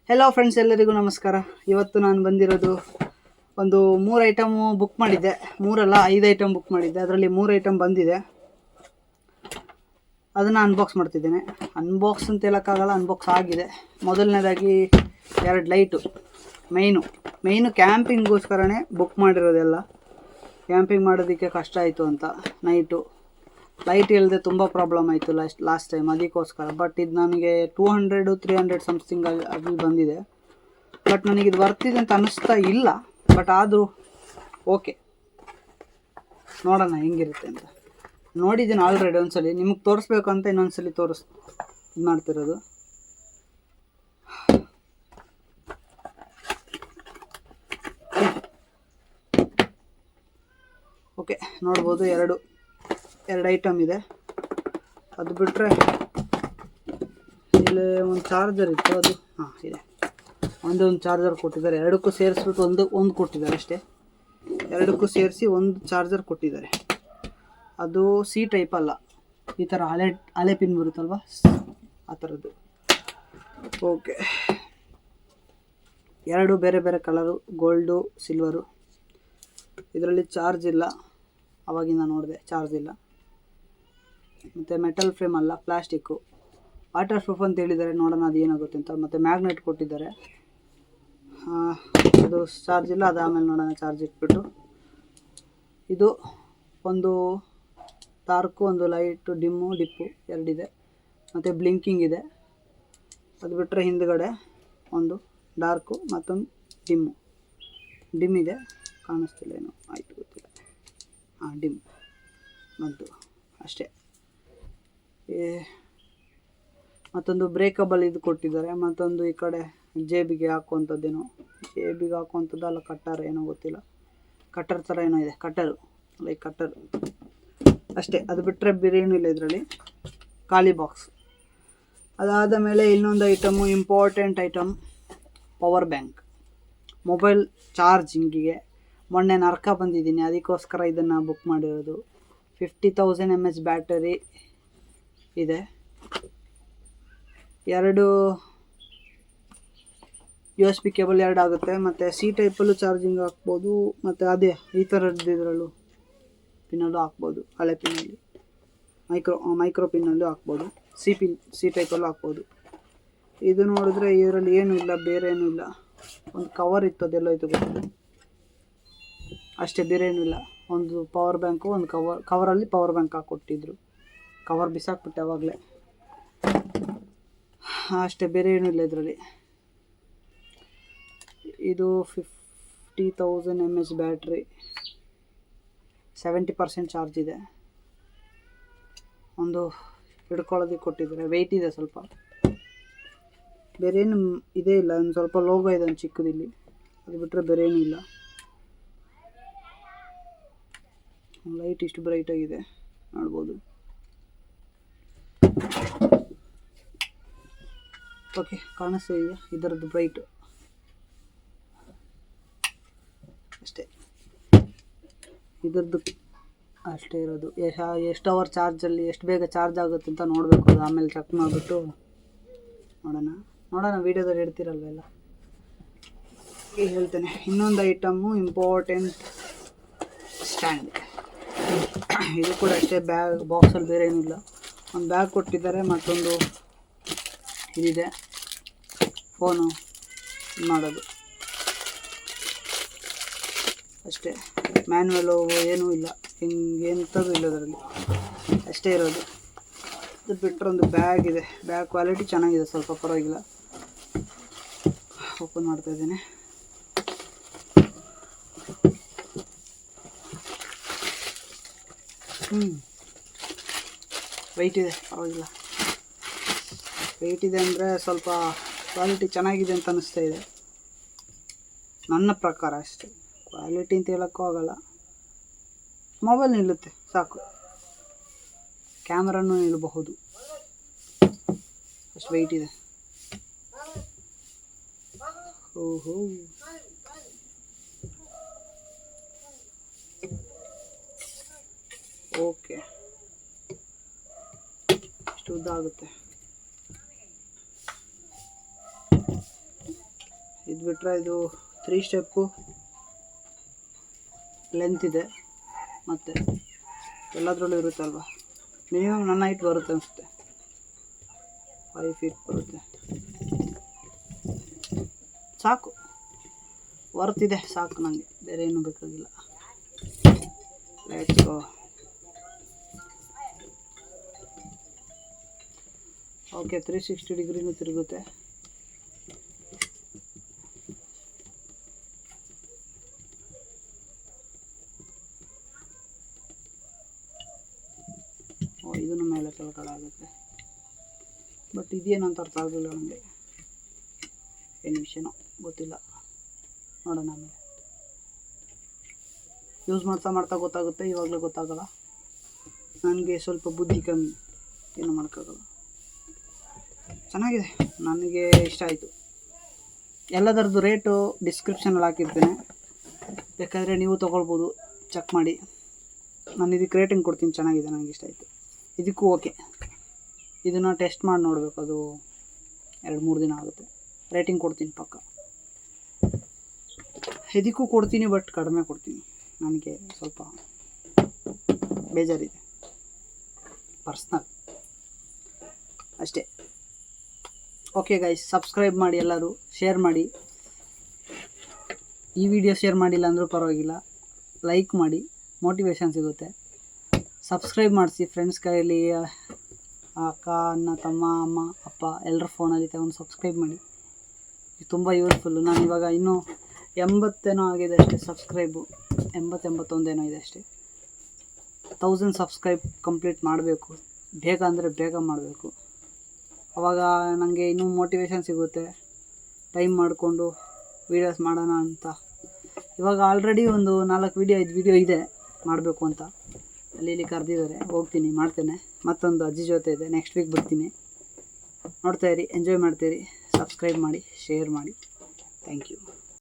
Hello friends, ಎಲ್ಲರಿಗೂ ನಮಸ್ಕಾರ. ಇವತ್ತು ನಾನು ಬಂದಿರೋದು ಒಂದು 3 ಐಟಮು ಬುಕ್ ಮಾಡಿದ್ದೆ. 3 ಅಲ್ಲ 5 ಐಟಮ್ ಬುಕ್ ಮಾಡಿದ್ದೆ. ಅದರಲ್ಲಿ 3 ಐಟಮ್ ಬಂದಿದೆ. ಅದನ್ನು ಅನ್ಬಾಕ್ಸ್ ಮಾಡ್ತಿದ್ದೇನೆ. ಅನ್ಬಾಕ್ಸ್ ಅಂತ ಹೇಳೋಕ್ಕಾಗಲ್ಲ, ಅನ್ಬಾಕ್ಸ್ ಆಗಿದೆ. ಮೊದಲನೇದಾಗಿ 2 ಲೈಟು. ಮೈನು ಕ್ಯಾಂಪಿಂಗ್ಗೋಸ್ಕರನೇ ಬುಕ್ ಮಾಡಿರೋದೆಲ್ಲ. ಕ್ಯಾಂಪಿಂಗ್ ಮಾಡೋದಕ್ಕೆ ಕಷ್ಟ ಆಯಿತು ಅಂತ ನೈಟು ಲೈಟ್ ಇಲ್ಲದೆ ತುಂಬ ಪ್ರಾಬ್ಲಮ್ ಆಯಿತು ಲಾಸ್ಟ್ ಟೈಮ್, ಅದಕ್ಕೋಸ್ಕರ. ಬಟ್ ಇದು ನನಗೆ 200-300 ಸಮಥಿಂಗ್ ಅಲ್ಲಿ ಬಂದಿದೆ. ಬಟ್ ನನಗಿದು ವರ್ತಿದೆ ಅಂತ ಅನ್ನಿಸ್ತಾ ಇಲ್ಲ. ಬಟ್ ಆದರೂ ಓಕೆ, ನೋಡೋಣ ಹೆಂಗಿರುತ್ತೆ ಅಂತ. ನೋಡಿದ್ದೀನಿ ಆಲ್ರೆಡಿ ಒಂದ್ಸಲಿ, ನಿಮಗೆ ತೋರಿಸ್ಬೇಕು ಅಂತ ಇನ್ನೊಂದ್ಸಲಿ ಇದು ಮಾಡ್ತಿರೋದು. ಓಕೆ, ನೋಡ್ಬೋದು ಎರಡು ಐಟಮ್ ಇದೆ. ಅದು ಬಿಟ್ಟರೆ ಇಲ್ಲಿ ಒಂದು ಚಾರ್ಜರ್ ಇತ್ತು, ಅದು ಇದೆ. ಒಂದು ಚಾರ್ಜರ್ ಕೊಟ್ಟಿದ್ದಾರೆ. ಎರಡಕ್ಕೂ ಸೇರಿಸ್ಬಿಟ್ಟು ಒಂದು ಕೊಟ್ಟಿದ್ದಾರೆ ಅಷ್ಟೇ. ಎರಡಕ್ಕೂ ಸೇರಿಸಿ ಒಂದು ಚಾರ್ಜರ್ ಕೊಟ್ಟಿದ್ದಾರೆ. ಅದು ಸಿ ಟೈಪ್ ಅಲ್ಲ, ಈ ಥರ ಹಳೆ ಪಿನ್ ಬರುತ್ತಲ್ವ, ಆ ಥರದ್ದು. ಓಕೆ, ಎರಡು ಬೇರೆ ಬೇರೆ ಕಲರು, ಗೋಲ್ಡು, ಸಿಲ್ವರು. ಇದರಲ್ಲಿ ಚಾರ್ಜ್ ಇಲ್ಲ, ಆವಾಗಿಂದ ನೋಡಿದೆ ಚಾರ್ಜ್ ಇಲ್ಲ. ಮತ್ತು ಮೆಟಲ್ ಫ್ರೇಮ್ ಅಲ್ಲ, ಪ್ಲಾಸ್ಟಿಕ್ಕು. ವಾಟರ್ ಪ್ರೂಫ್ ಅಂತ ಹೇಳಿದ್ದಾರೆ, ನೋಡೋಣ ಅದು ಏನಾಗುತ್ತೆ ಅಂತ. ಮತ್ತು ಮ್ಯಾಗ್ನೆಟ್ ಕೊಟ್ಟಿದ್ದಾರೆ. ಅದು ಚಾರ್ಜ್ ಇಲ್ಲ, ಅದು ಆಮೇಲೆ ನೋಡೋಣ ಚಾರ್ಜ್ ಇಟ್ಬಿಟ್ಟು. ಇದು ಒಂದು ಡಾರ್ಕು, ಒಂದು ಲೈಟು, ಡಿಪ್ಪು ಎರಡಿದೆ. ಮತ್ತು ಬ್ಲಿಂಕಿಂಗ್ ಇದೆ. ಅದು ಬಿಟ್ಟರೆ ಹಿಂದ್ಗಡೆ ಒಂದು ಡಾರ್ಕು ಮತ್ತೊಂದು ಡಿಮ್ ಇದೆ. ಕಾಣಿಸ್ತಿಲ್ಲ, ಏನೋ ಆಯಿತು, ಗೊತ್ತಿಲ್ಲ. ಡಿಮ್ ಬಂತು ಅಷ್ಟೇ. ಮತ್ತೊಂದು ಬ್ರೇಕಬಲ್ ಇದು ಕೊಟ್ಟಿದ್ದಾರೆ. ಮತ್ತೊಂದು ಈ ಕಡೆ ಜೇಬಿಗೆ ಹಾಕುವಂಥದ್ದೇನೋ, ಜೇಬಿಗೆ ಹಾಕುವಂಥದ್ದು ಅಲ್ಲ, ಕಟ್ಟರ್ ಏನೋ ಗೊತ್ತಿಲ್ಲ. ಕಟ್ಟರ್ ಥರ ಏನೋ ಇದೆ, ಕಟ್ಟರು ಅಷ್ಟೇ. ಅದು ಬಿಟ್ಟರೆ ಬೇರೆ ಏನೂ ಇಲ್ಲ ಇದರಲ್ಲಿ, ಖಾಲಿ ಬಾಕ್ಸ್. ಅದಾದ ಮೇಲೆ ಇನ್ನೊಂದು item, important item, power bank. Mobile ಚಾರ್ಜಿಂಗಿಗೆ ಮೊನ್ನೆ ನರ್ಕ ಬಂದಿದ್ದೀನಿ, ಅದಕ್ಕೋಸ್ಕರ ಇದನ್ನು ಬುಕ್ ಮಾಡಿರೋದು. 50,000 mAh ಬ್ಯಾಟರಿ ಇದೆ. 2 USB ಕೇಬಲ್ 2 ಆಗುತ್ತೆ. ಮತ್ತು ಸಿ ಟೈಪಲ್ಲೂ ಚಾರ್ಜಿಂಗ್ ಹಾಕ್ಬೋದು. ಮತ್ತು ಅದೇ ಈ ಥರದ್ದು ಇದರಲ್ಲೂ ಪಿನ್ನಲ್ಲೂ ಹಾಕ್ಬೋದು. ಹಳೆ ಪಿನ್ನಲ್ಲಿ ಮೈಕ್ರೋ ಪಿನ್ನಲ್ಲೂ ಹಾಕ್ಬೋದು. ಸಿ ಟೈಪಲ್ಲೂ ಹಾಕ್ಬೋದು. ಇದು ನೋಡಿದ್ರೆ ಇದರಲ್ಲಿ ಏನೂ ಇಲ್ಲ, ಬೇರೆ ಏನೂ ಇಲ್ಲ. ಒಂದು ಕವರ್ ಇತ್ತು, ಅದೆಲ್ಲ ಇದು ಗೊತ್ತಿಲ್ಲ ಅಷ್ಟೇ, ಬೇರೆ ಏನೂ ಇಲ್ಲ. ಒಂದು ಪವರ್ ಬ್ಯಾಂಕು, ಒಂದು ಕವರಲ್ಲಿ ಪವರ್ ಬ್ಯಾಂಕ್ ಹಾಕ್ಕೊಟ್ಟಿದ್ರು. ಕವರ್ ಬಿಸಾಕ್ಬಿಟ್ಟೆ ಆವಾಗಲೇ ಅಷ್ಟೇ, ಬೇರೆ ಏನೂ ಇಲ್ಲ ಇದರಲ್ಲಿ. ಇದು 50,000 mAh ಬ್ಯಾಟ್ರಿ, 70% ಚಾರ್ಜ್ ಇದೆ. ಒಂದು ಹಿಡ್ಕೊಳ್ಳೋದಕ್ಕೆ ಕೊಟ್ಟಿದ್ದಾರೆ, ವೆಯ್ಟ್ ಇದೆ ಸ್ವಲ್ಪ. ಬೇರೆ ಏನು ಇದೇ ಇಲ್ಲ. ಒಂದು ಸ್ವಲ್ಪ ಲೋಗೋ ಇದೆ ಒಂದು ಚಿಕ್ಕದಿಲ್ಲಿ, ಅದು ಬಿಟ್ಟರೆ ಬೇರೆ ಏನೂ ಇಲ್ಲ. ಲೈಟ್ ಇಷ್ಟು ಬ್ರೈಟಾಗಿದೆ, ನೋಡ್ಬೋದು. ಓಕೆ, ಕಾಣಿಸ್ತಾ ಇದೆಯಾ ಇದರದ್ದು ಬ್ರೈಟು? ಅಷ್ಟೇ, ಇದರದ್ದು ಅಷ್ಟೇ ಇರೋದು. ಎಷ್ಟು ಅವರ್ ಚಾರ್ಜಲ್ಲಿ ಎಷ್ಟು ಬೇಗ ಚಾರ್ಜ್ ಆಗುತ್ತೆ ಅಂತ ನೋಡಬೇಕು. ಅದು ಆಮೇಲೆ ಚೆಕ್ ಮಾಡಿಬಿಟ್ಟು ನೋಡೋಣ ವೀಡಿಯೋದಲ್ಲಿ ಇಡ್ತೀರಲ್ವೆಲ್ಲ, ಹೇಳ್ತೇನೆ. ಇನ್ನೊಂದು ಐಟಮ್ಮು, ಇಂಪಾರ್ಟೆಂಟ್ ಸ್ಟ್ಯಾಂಡ್. ಇದು ಕೂಡ ಅಷ್ಟೇ, ಬಾಕ್ಸಲ್ಲಿ ಬೇರೆ ಏನಿಲ್ಲ. ಒಂದು ಬ್ಯಾಗ್ ಕೊಟ್ಟಿದ್ದಾರೆ, ಮತ್ತೊಂದು ಇದಿದೆ, ಫೋನು ಮಾಡೋದು ಅಷ್ಟೇ. ಮ್ಯಾನ್ಯುವಲು ಏನೂ ಇಲ್ಲ, ಎಂಥದ್ದು ಇಲ್ಲ ಅದರಲ್ಲಿ, ಅಷ್ಟೇ ಇರೋದು. ಅದು ಬಿಟ್ಟರೆ ಒಂದು ಬ್ಯಾಗ್ ಇದೆ. ಬ್ಯಾಗ್ ಕ್ವಾಲಿಟಿ ಚೆನ್ನಾಗಿದೆ, ಸ್ವಲ್ಪ ಪರವಾಗಿಲ್ಲ. ಓಪನ್ ಮಾಡ್ತಾ ಇದ್ದೇನೆ. ವೆಯ್ಟ್ ಇದೆ, ಪರವಾಗಿಲ್ಲ. ವೆಯ್ಟ್ ಇದೆ ಅಂದರೆ ಸ್ವಲ್ಪ ಕ್ವಾಲಿಟಿ ಚೆನ್ನಾಗಿದೆ ಅಂತ ಅನ್ನಿಸ್ತಾ ಇದೆ, ನನ್ನ ಪ್ರಕಾರ ಅಷ್ಟೇ. ಕ್ವಾಲಿಟಿ ಅಂತ ಹೇಳೋಕ್ಕೂ ಆಗಲ್ಲ. ಮೊಬೈಲ್ ನಿಲ್ಲುತ್ತೆ ಸಾಕು, ಕ್ಯಾಮ್ರಾನೂ ನಿಲ್ಲಬಹುದು, ಅಷ್ಟು ವೆಯ್ಟ್ ಇದೆ. ಓಹೋ, ಓಕೆ, ಇಷ್ಟು ಉದ್ದ ಆಗುತ್ತೆ. ಇದು ಬಿಟ್ಟರೆ ಇದು 3 ಸ್ಟೆಪ್ಪು ಲೆಂತ್ ಇದೆ, ಮತ್ತು ಎಲ್ಲದರಲ್ಲೂ ಇರುತ್ತಲ್ವ, ಮಿನಿಮಮ್ ನನ್ನ ಹೈಟ್ ಬರುತ್ತೆ ಅನಿಸುತ್ತೆ, 5 ಫೀಟ್ ಬರುತ್ತೆ. ಸಾಕು, ವರ್ತಿದೆ, ಸಾಕು ನನಗೆ, ಬೇರೆ ಏನೂ ಬೇಕಾಗಿಲ್ಲ. Let's go. ಓಕೆ, 360 ಡಿಗ್ರಿನೂ ತಿರುಗುತ್ತೆ. ಇದನ್ನು ಮೇಲೆ ಕೆಳಗಡೆ ಆಗುತ್ತೆ, ಬಟ್ ಇದೇನು ಅಂತ ಅರ್ಥ ಆಗಲಿಲ್ಲ ನನಗೆ, ಏನು ವಿಷಯನೋ ಗೊತ್ತಿಲ್ಲ, ನೋಡೋಣ ಆಮೇಲೆ. ಯೂಸ್ ಮಾಡ್ತಾ ಗೊತ್ತಾಗುತ್ತೆ, ಇವಾಗಲೇ ಗೊತ್ತಾಗಲ್ಲ. ನನಗೆ ಸ್ವಲ್ಪ ಬುದ್ಧಿ ಕಮ್ಮಿ, ಏನು ಮಾಡೋಕ್ಕಾಗಲ್ಲ. ಚೆನ್ನಾಗಿದೆ, ನನಗೆ ಇಷ್ಟ ಆಯಿತು. ಎಲ್ಲದರದ್ದು ರೇಟು ಡಿಸ್ಕ್ರಿಪ್ಷನಲ್ಲಿ ಹಾಕಿರ್ತೇನೆ, ಬೇಕಾದರೆ ನೀವು ತೊಗೊಳ್ಬೋದು, ಚೆಕ್ ಮಾಡಿ. ನಾನು ಇದಕ್ಕೆ ರೇಟಿಂಗ್ ಕೊಡ್ತೀನಿ, ಚೆನ್ನಾಗಿದೆ, ನನಗೆ ಇಷ್ಟ ಆಯಿತು. ಇದಕ್ಕೂ ಓಕೆ, ಇದನ್ನು ಟೆಸ್ಟ್ ಮಾಡಿ ನೋಡಬೇಕು, ಅದು 2-3 ದಿನ ಆಗುತ್ತೆ. ರೇಟಿಂಗ್ ಕೊಡ್ತೀನಿ ಪಕ್ಕ. ಇದಕ್ಕೂ ಕೊಡ್ತೀನಿ, ಬಟ್ ಕಡಿಮೆ ಕೊಡ್ತೀನಿ, ನನಗೆ ಸ್ವಲ್ಪ ಬೇಜಾರಿದೆ, ಪರ್ಸ್ನಲ್ ಅಷ್ಟೇ. ಓಕೆ ಗೈಸ್, ಸಬ್ಸ್ಕ್ರೈಬ್ ಮಾಡಿ, ಎಲ್ಲರೂ ಶೇರ್ ಮಾಡಿ. ಈ ವಿಡಿಯೋ ಶೇರ್ ಮಾಡಿಲ್ಲ ಅಂದರೂ ಪರವಾಗಿಲ್ಲ, ಲೈಕ್ ಮಾಡಿ, ಮೋಟಿವೇಶನ್ ಸಿಗುತ್ತೆ. ಸಬ್ಸ್ಕ್ರೈಬ್ ಮಾಡಿಸಿ, ಫ್ರೆಂಡ್ಸ್ ಕೈಯಲ್ಲಿ, ಅಕ್ಕ, ಅಣ್ಣ, ತಮ್ಮ, ಅಮ್ಮ, ಅಪ್ಪ ಎಲ್ಲರ ಫೋನಲ್ಲಿ ತಗೊಂಡು ಸಬ್ಸ್ಕ್ರೈಬ್ ಮಾಡಿ. ಇದು ತುಂಬ ಯೂಸ್ಫುಲ್ಲು. ನಾನಿವಾಗ ಇನ್ನೂ 80 ಏನೋ ಆಗಿದೆ ಅಷ್ಟೇ ಸಬ್ಸ್ಕ್ರೈಬು, 81 ಏನೋ ಇದೆ ಅಷ್ಟೇ. 1000 ಸಬ್ಸ್ಕ್ರೈಬ್ ಕಂಪ್ಲೀಟ್ ಮಾಡಬೇಕು, ಬೇಗ ಅಂದರೆ ಬೇಗ ಮಾಡಬೇಕು. ಆವಾಗ ನನಗೆ ಇನ್ನೂ ಮೋಟಿವೇಶನ್ ಸಿಗುತ್ತೆ, ಟೈಮ್ ಮಾಡಿಕೊಂಡು ವೀಡಿಯೋಸ್ ಮಾಡೋಣ ಅಂತ. ಇವಾಗ ಆಲ್ರೆಡಿ ಒಂದು 4 ವೀಡಿಯೋ 5 ವೀಡಿಯೋ ಇದೆ ಮಾಡಬೇಕು ಅಂತ, ಅಲ್ಲಿ ಕರೆದಿದ್ದಾರೆ, ಹೋಗ್ತೀನಿ, ಮಾಡ್ತೇನೆ. ಮತ್ತೊಂದು ಅಜ್ಜಿ ಜೊತೆ ಇದೆ, ನೆಕ್ಸ್ಟ್ ವೀಕ್ ಬರ್ತೀನಿ. ನೋಡ್ತಾಯಿರಿ, ಎಂಜಾಯ್ ಮಾಡ್ತಾಯಿರಿ, ಸಬ್ಸ್ಕ್ರೈಬ್ ಮಾಡಿ, ಶೇರ್ ಮಾಡಿ. Thank you.